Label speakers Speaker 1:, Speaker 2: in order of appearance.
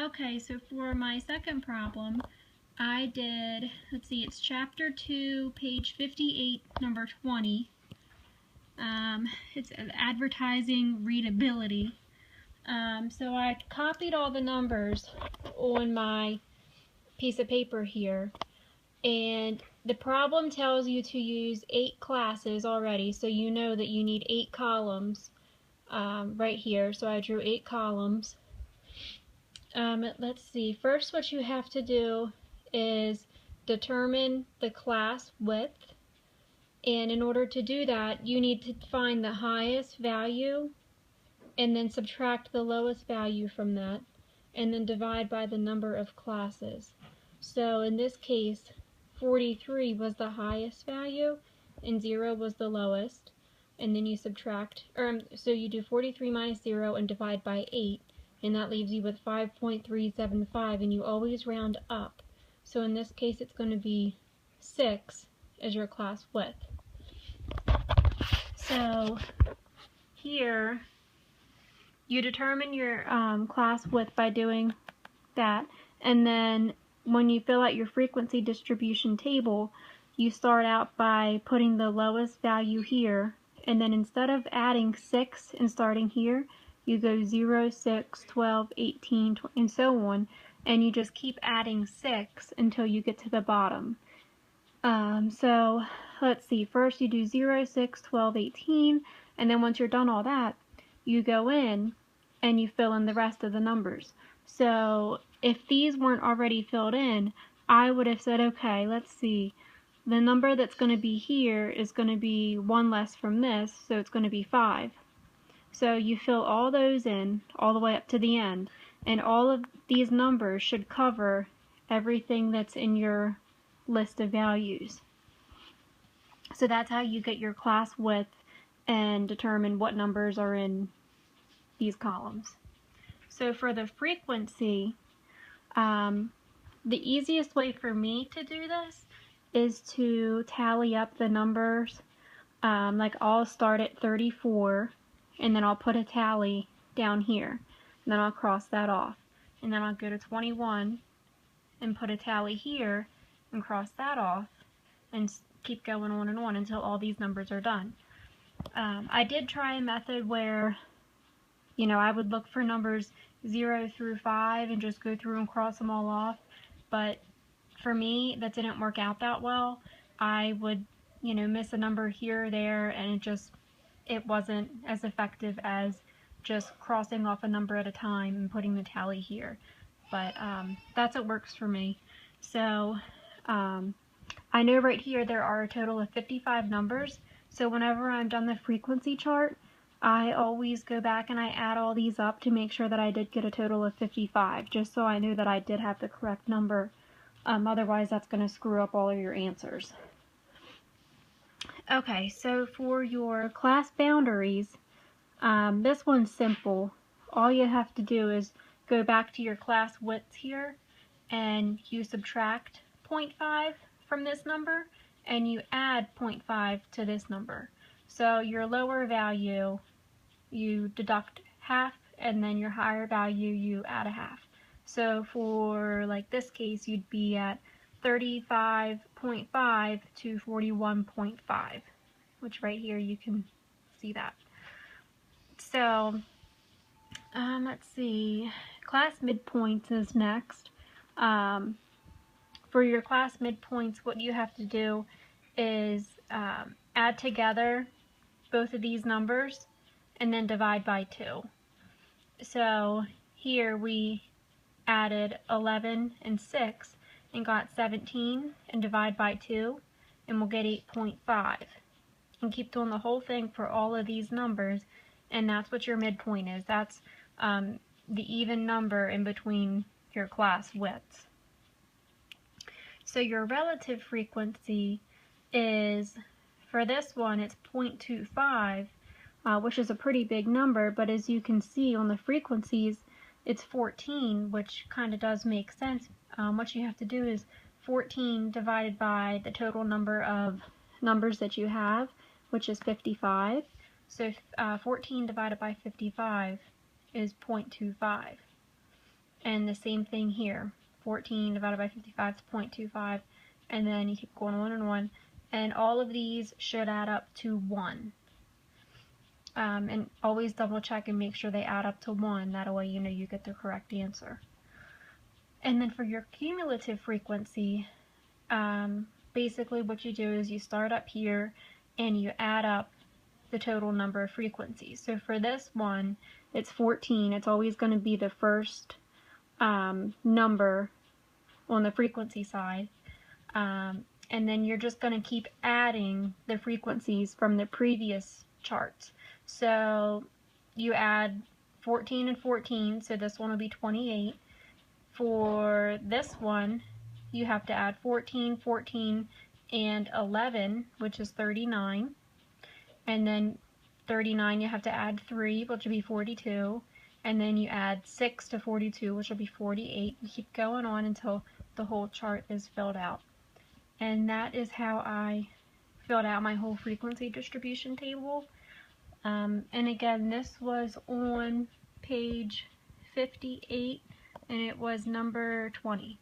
Speaker 1: Okay, so for my second problem, I did, let's see, it's chapter 2, page 58, number 20. It's advertising readability. So I copied all the numbers on my piece of paper here, and the problem tells you to use 8 classes already, so you know that you need 8 columns right here. So I drew 8 columns. Let's see, first what you have to do is determine the class width, and in order to do that you need to find the highest value and then subtract the lowest value from that and then divide by the number of classes. So in this case 43 was the highest value and 0 was the lowest, and then you subtract, so you do 43 minus 0 and divide by 8, and that leaves you with 5.375, and you always round up. So in this case it's going to be 6 as your class width. So here you determine your class width by doing that, and then when you fill out your frequency distribution table, you start out by putting the lowest value here, and then instead of adding 6 and starting here, you go 0, 6, 12, 18, and so on, and you just keep adding 6 until you get to the bottom. So let's see, first you do 0, 6, 12, 18, and then once you're done all that, you go in and you fill in the rest of the numbers. So if these weren't already filled in, I would have said, okay, let's see, the number that's going to be here is going to be 1 less from this, so it's going to be 5. So you fill all those in all the way up to the end, and all of these numbers should cover everything that's in your list of values. So that's how you get your class width and determine what numbers are in these columns. So for the frequency, the easiest way for me to do this is to tally up the numbers. Like I'll start at 34, and then I'll put a tally down here, and then I'll cross that off, and then I'll go to 21 and put a tally here and cross that off, and keep going on and on until all these numbers are done. I did try a method where, you know, I would look for numbers 0 through 5 and just go through and cross them all off, but for me that didn't work out that well. I would, you know, miss a number here or there, and it wasn't as effective as just crossing off a number at a time and putting the tally here. But that's what works for me. So I know right here there are a total of 55 numbers, so whenever I'm done the frequency chart, I always go back and I add all these up to make sure that I did get a total of 55, just so I knew that I did have the correct number. Otherwise that's going to screw up all of your answers. Okay, so for your class boundaries, this one's simple. All you have to do is go back to your class widths here, and you subtract 0.5 from this number, and you add 0.5 to this number. So your lower value, you deduct half, and then your higher value, you add a half. So for like this case, you'd be at 35.5 to 41.5, which right here you can see that. So let's see, class midpoints is next. For your class midpoints, what you have to do is add together both of these numbers and then divide by 2. So here we added 11 and 6 and got 17, and divide by 2 and we'll get 8.5. And keep doing the whole thing for all of these numbers, and that's what your midpoint is. That's the even number in between your class widths. So your relative frequency is, for this one, it's 0.25, which is a pretty big number, but as you can see on the frequencies, it's 14, which kind of does make sense. What you have to do is 14 divided by the total number of numbers that you have, which is 55. So 14 divided by 55 is 0.25. And the same thing here. 14 divided by 55 is 0.25, and then you keep going on and on. And all of these should add up to 1. And always double check and make sure they add up to 1. That way you know you get the correct answer. And then for your cumulative frequency, basically what you do is you start up here and you add up the total number of frequencies. So for this one, it's 14. It's always going to be the first number on the frequency side. And then you're just going to keep adding the frequencies from the previous charts. So you add 14 and 14, so this one will be 28. For this one, you have to add 14, 14, and 11, which is 39. And then 39, you have to add 3, which will be 42. And then you add 6 to 42, which will be 48. You keep going on until the whole chart is filled out. And that is how I filled out my whole frequency distribution table. And again, this was on page 58, and it was number 20.